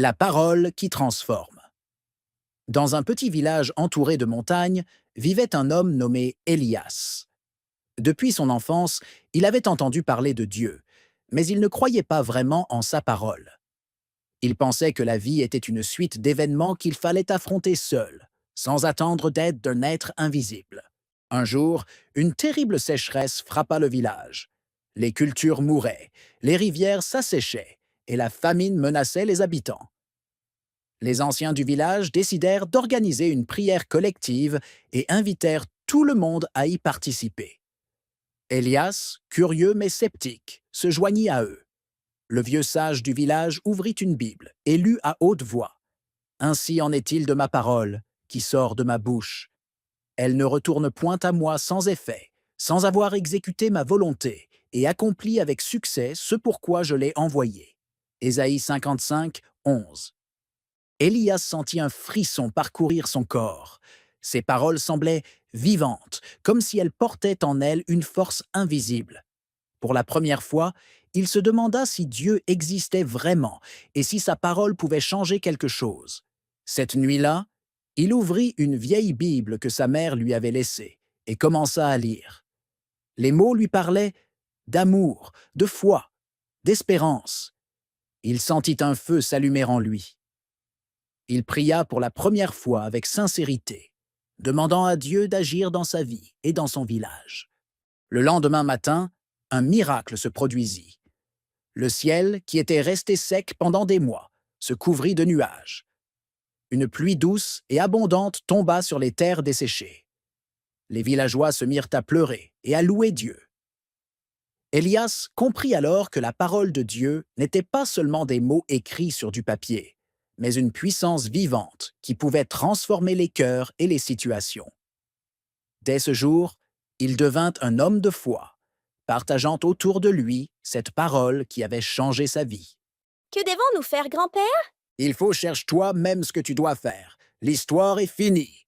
La parole qui transforme. Dans un petit village entouré de montagnes, vivait un homme nommé Elias. Depuis son enfance, il avait entendu parler de Dieu, mais il ne croyait pas vraiment en sa parole. Il pensait que la vie était une suite d'événements qu'il fallait affronter seul, sans attendre d'aide d'un être invisible. Un jour, une terrible sécheresse frappa le village. Les cultures mouraient, les rivières s'asséchaient, et la famine menaçait les habitants. Les anciens du village décidèrent d'organiser une prière collective et invitèrent tout le monde à y participer. Elias, curieux mais sceptique, se joignit à eux. Le vieux sage du village ouvrit une Bible et lut à haute voix. Ainsi en est-il de ma parole, qui sort de ma bouche. Elle ne retourne point à moi sans effet, sans avoir exécuté ma volonté et accompli avec succès ce pourquoi je l'ai envoyée. Ésaïe 55, 11. Elias sentit un frisson parcourir son corps. Ses paroles semblaient vivantes, comme si elles portaient en elles une force invisible. Pour la première fois, il se demanda si Dieu existait vraiment et si sa parole pouvait changer quelque chose. Cette nuit-là, il ouvrit une vieille Bible que sa mère lui avait laissée et commença à lire. Les mots lui parlaient d'amour, de foi, d'espérance. Il sentit un feu s'allumer en lui. Il pria pour la première fois avec sincérité, demandant à Dieu d'agir dans sa vie et dans son village. Le lendemain matin, un miracle se produisit. Le ciel, qui était resté sec pendant des mois, se couvrit de nuages. Une pluie douce et abondante tomba sur les terres desséchées. Les villageois se mirent à pleurer et à louer Dieu. Elias comprit alors que la parole de Dieu n'était pas seulement des mots écrits sur du papier, mais une puissance vivante qui pouvait transformer les cœurs et les situations. Dès ce jour, il devint un homme de foi, partageant autour de lui cette parole qui avait changé sa vie. Que devons-nous faire, grand-père? Il faut cherche toi même ce que tu dois faire. L'histoire est finie.